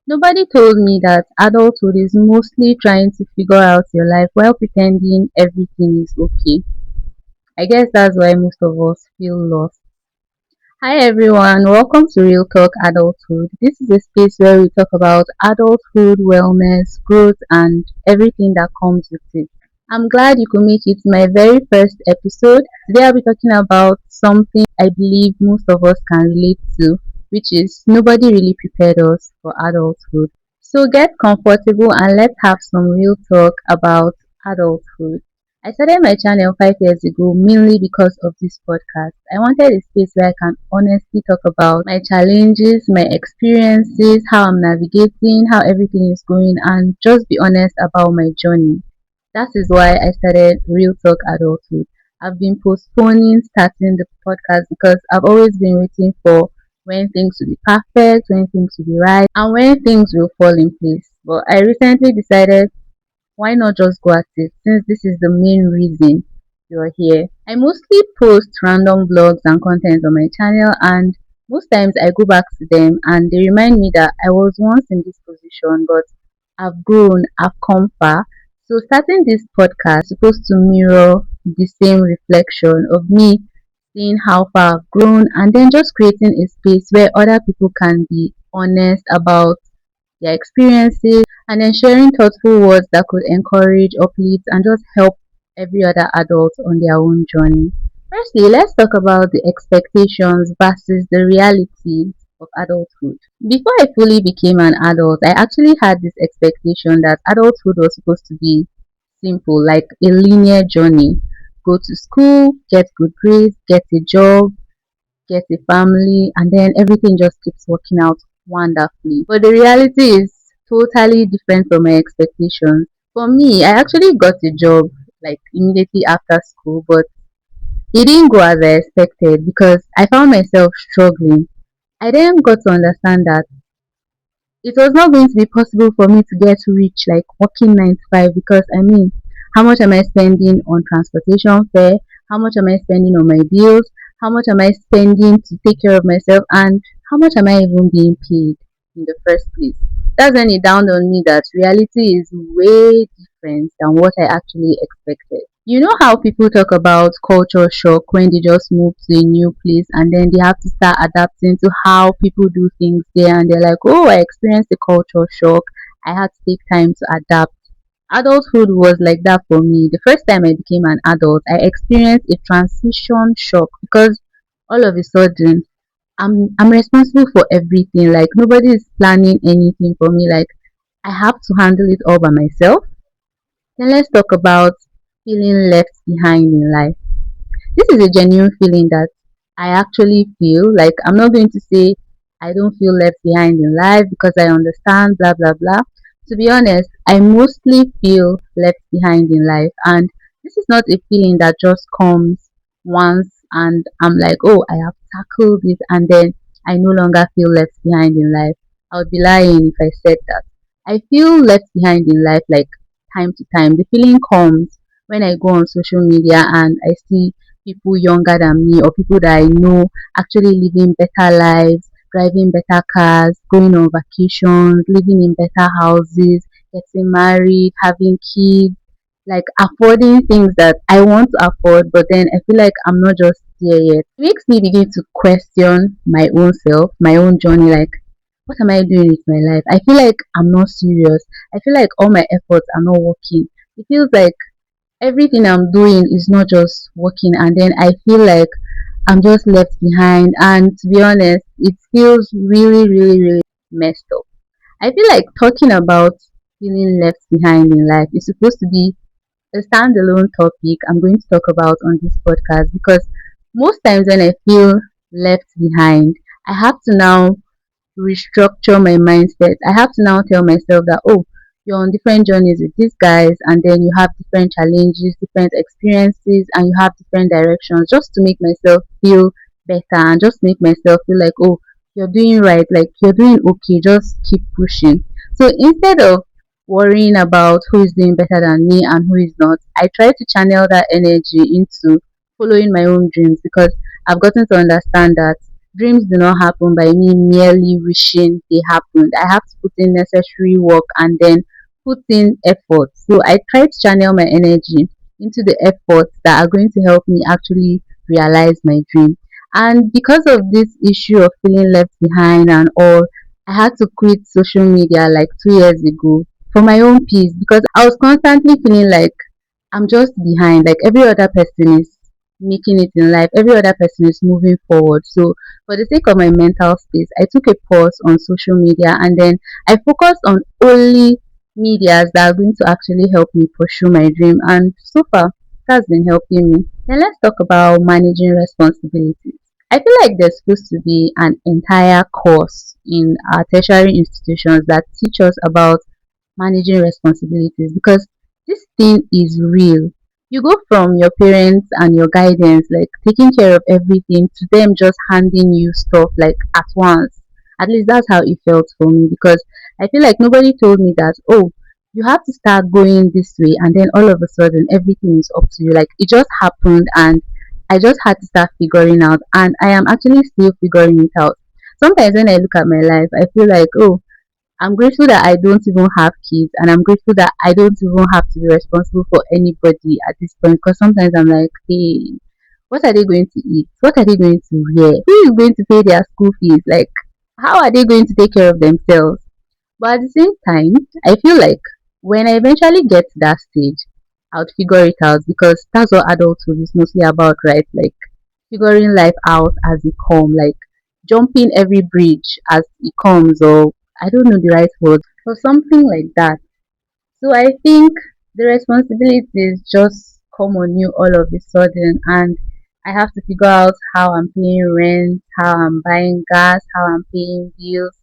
Nobody told me that adulthood is mostly trying to figure out your life while pretending everything is okay. I guess that's why most of us feel lost. Hi everyone, welcome to Real Talk Adulthood. This is a space where we talk about adulthood, wellness, growth, and everything that comes with it. I'm glad you could make it to my very first episode. Today I'll be talking about something I believe most of us can relate to, which is nobody really prepared us for adulthood. So get comfortable and let's have some real talk about adulthood. I started my channel 5 years ago mainly because of this podcast. I wanted a space where I can honestly talk about my challenges, my experiences, how I'm navigating, how everything is going, and just be honest about my journey. That is why I started Real Talk Adulthood. I've been postponing starting the podcast because I've always been waiting for when things will be perfect, when things will be right, and when things will fall in place. But I recently decided, why not just go at it since this is the main reason you're here. I mostly post random vlogs and content on my channel, and most times I go back to them and they remind me that I was once in this position, but I've grown, I've come far. So starting this podcast is supposed to mirror the same reflection of me seeing how far I've grown, and then just creating a space where other people can be honest about their experiences, and then sharing thoughtful words that could encourage, uplift, and just help every other adult on their own journey. Firstly, let's talk about the expectations versus the realities of adulthood. Before I fully became an adult, I actually had this expectation that adulthood was supposed to be simple, like a linear journey. Go to school, get good grades, get a job, get a family, and then everything just keeps working out wonderfully. But the reality is totally different from my expectations. For me, I actually got a job like immediately after school, but it didn't go as I expected because I found myself struggling. I then got to understand that it was not going to be possible for me to get rich like working 9 to 5, because I mean, how much am I spending on transportation fare? How much am I spending on my bills? How much am I spending to take care of myself? And how much am I even being paid in the first place? That's when it dawned on me that reality is way different than what I actually expected. You know how people talk about culture shock when they just move to a new place and then they have to start adapting to how people do things there, and they're like, oh, I experienced a culture shock. I had to take time to adapt. Adulthood was like that for me. The first time I became an adult, I experienced a transition shock because all of a sudden I'm responsible for everything. Like nobody is planning anything for me. Like I have to handle it all by myself. Then let's talk about feeling left behind in life. This is a genuine feeling that I actually feel. Like I'm not going to say I don't feel left behind in life because I understand blah blah blah. To be honest, I mostly feel left behind in life, and this is not a feeling that just comes once and I'm like, oh, I have tackled it and then I no longer feel left behind in life. I would be lying if I said that. I feel left behind in life like time to time. The feeling comes when I go on social media and I see people younger than me or people that I know actually living better lives, driving better cars, going on vacations, living in better houses, getting married, having kids, like affording things that I want to afford, but then I feel like I'm not just there yet. It makes me begin to question my own self, my own journey, like what am I doing with my life? I feel like I'm not serious. I feel like all my efforts are not working. It feels like everything I'm doing is not just working, and then I feel like I'm just left behind, and to be honest it feels really really really messed up. I feel like talking about feeling left behind in life is supposed to be a standalone topic I'm going to talk about on this podcast, because most times when I feel left behind, I have to now restructure my mindset. I have to now tell myself that, oh, you're on different journeys with these guys, and then you have different challenges, different experiences, and you have different directions, just to make myself feel better and just make myself feel like, oh, you're doing right, like you're doing okay, just keep pushing. So instead of worrying about who is doing better than me and who is not, I try to channel that energy into following my own dreams, because I've gotten to understand that Dreams do not happen by me merely wishing they happened. I have to put in necessary work and then put in effort. So I try to channel my energy into the efforts that are going to help me actually realize my dream. And because of this issue of feeling left behind and all, I had to quit social media like 2 years ago for my own peace because I was constantly feeling like I'm just behind. Like every other person is making it in life, every other person is moving forward. So, for the sake of my mental space, I took a pause on social media and then I focused on only medias that are going to actually help me pursue my dream. And so far, that's been helping me. Then let's talk about managing responsibilities. I feel like there's supposed to be an entire course in our tertiary institutions that teach us about managing responsibilities because this thing is real. You go from your parents and your guidance, like taking care of everything, to them just handing you stuff like at once. At least that's how it felt for me because I feel like nobody told me that, oh, you have to start going this way, and then all of a sudden everything is up to you. Like it just happened, and I just had to start figuring out, and I am actually still figuring it out. Sometimes when I look at my life, I feel like, oh, I'm grateful that I don't even have kids, and I'm grateful that I don't even have to be responsible for anybody at this point. Because sometimes I'm like, hey, what are they going to eat? What are they going to wear? Who is going to pay their school fees? Like, how are they going to take care of themselves? But at the same time, I feel like when I eventually get to that stage, I'll figure it out because that's what adulthood is mostly about, right? Like figuring life out as it comes, like jumping every bridge as it comes, or I don't know the right word, or something like that. So I think the responsibilities just come on you all of a sudden, and I have to figure out how I'm paying rent, how I'm buying gas, how I'm paying bills,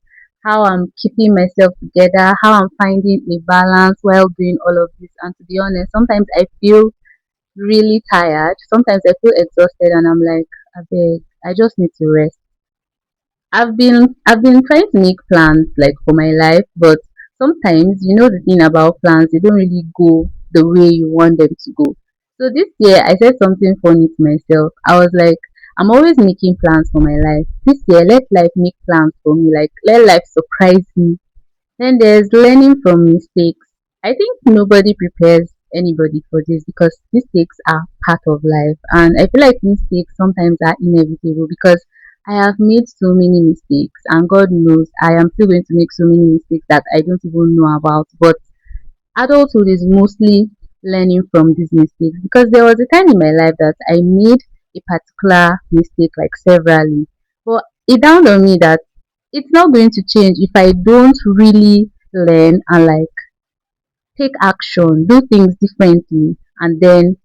how I'm keeping myself together, how I'm finding a balance while doing all of this. And to be honest, sometimes I feel really tired. Sometimes I feel exhausted, and I'm like, I beg, I just need to rest. I've been trying to make plans like for my life, but sometimes you know the thing about plans, they don't really go the way you want them to go. So this year I said something funny to myself. I was like, I'm always making plans for my life. This year let life make plans for me. Like let life surprise me. Then there's learning from mistakes. I think nobody prepares anybody for this because mistakes are part of life. And I feel like mistakes sometimes are inevitable because I have made so many mistakes, and God knows I am still going to make so many mistakes that I don't even know about. But adulthood is mostly learning from these mistakes because there was a time in my life that I made a particular mistake like severally. But it dawned on me that it's not going to change if I don't really learn and like take action, do things differently, and then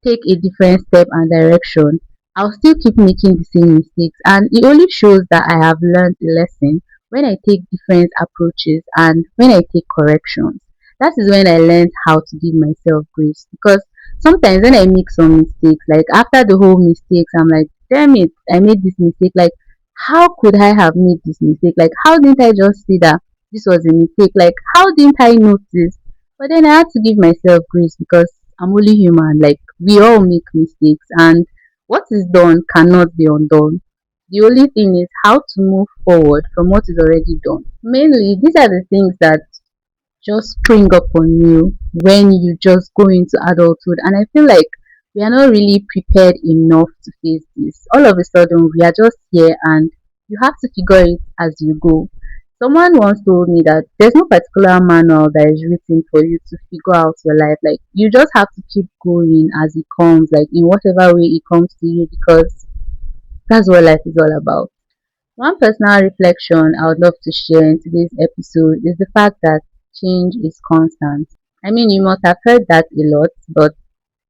take a different step and direction, I'll still keep making the same mistakes. And it only shows that I have learned a lesson when I take different approaches and when I take corrections. That is when I learned how to give myself grace. Because sometimes when I make some mistakes, like after the whole mistakes, I'm like, damn it, I made this mistake. Like, how could I have made this mistake? Like, how didn't I just see that this was a mistake? Like, how didn't I notice? But then I had to give myself grace because I'm only human. Like we all make mistakes, and what is done cannot be undone. The only thing is how to move forward from what is already done. Mainly, these are the things that just spring up on you when you just go into adulthood. And I feel like we are not really prepared enough to face this. All of a sudden, we are just here and you have to figure it as you go. Someone once told me that there's no particular manual that is written for you to figure out your life. Like, you just have to keep going as it comes, like, in whatever way it comes to you, because that's what life is all about. One personal reflection I would love to share in today's episode is the fact that change is constant. I mean, you must have heard that a lot, but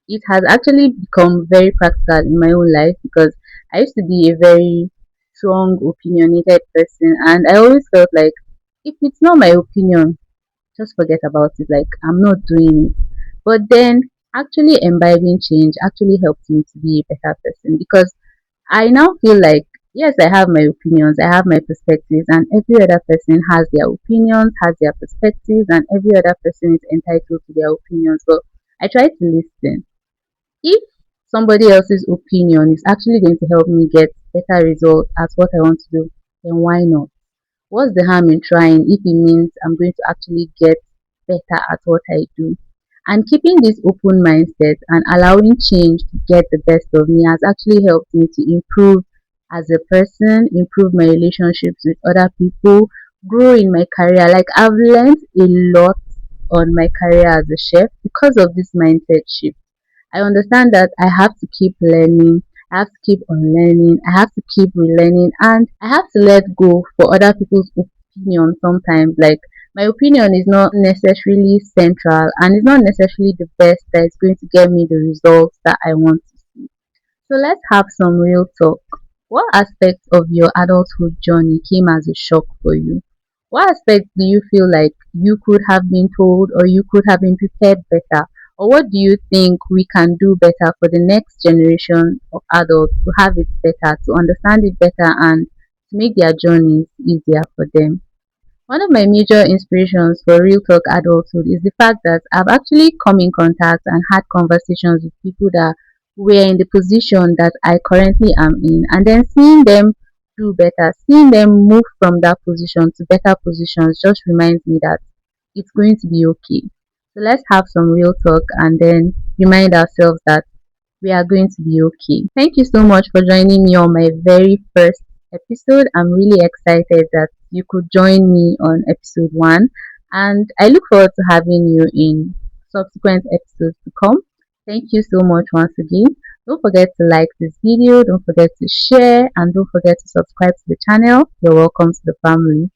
it has actually become very practical in my own life because I used to be a very strong, opinionated person, and I always felt like if it's not my opinion, just forget about it. Like, I'm not doing it. But then, actually imbibing change actually helped me to be a better person because I now feel like, yes, I have my opinions, I have my perspectives, and every other person has their opinions, has their perspectives, and every other person is entitled to their opinions. So I try to listen. If somebody else's opinion is actually going to help me get better result at what I want to do, then why not? What's the harm in trying if it means I'm going to actually get better at what I do? And keeping this open mindset and allowing change to get the best of me has actually helped me to improve as a person, improve my relationships with other people, grow in my career. Like I've learned a lot on my career as a chef because of this mindset shift. I understand that I have to keep learning, I have to keep unlearning, I have to keep relearning, and I have to let go for other people's opinion sometimes. Like, my opinion is not necessarily central and it's not necessarily the best that is going to get me the results that I want to see. So let's have some real talk. What aspect of your adulthood journey came as a shock for you? What aspect do you feel like you could have been told or you could have been prepared better? Or what do you think we can do better for the next generation of adults to have it better, to understand it better, and to make their journeys easier for them? One of my major inspirations for Real Talk Adulthood is the fact that I've actually come in contact and had conversations with people that were in the position that I currently am in, and then seeing them do better, seeing them move from that position to better positions just reminds me that it's going to be okay. So let's have some real talk and then remind ourselves that we are going to be okay. Thank you so much for joining me on my very first episode. I'm really excited that you could join me on episode 1, and I look forward to having you in subsequent episodes to come. Thank you so much once again. Don't forget to like this video, don't forget to share, and don't forget to subscribe to the channel. You're welcome to the family.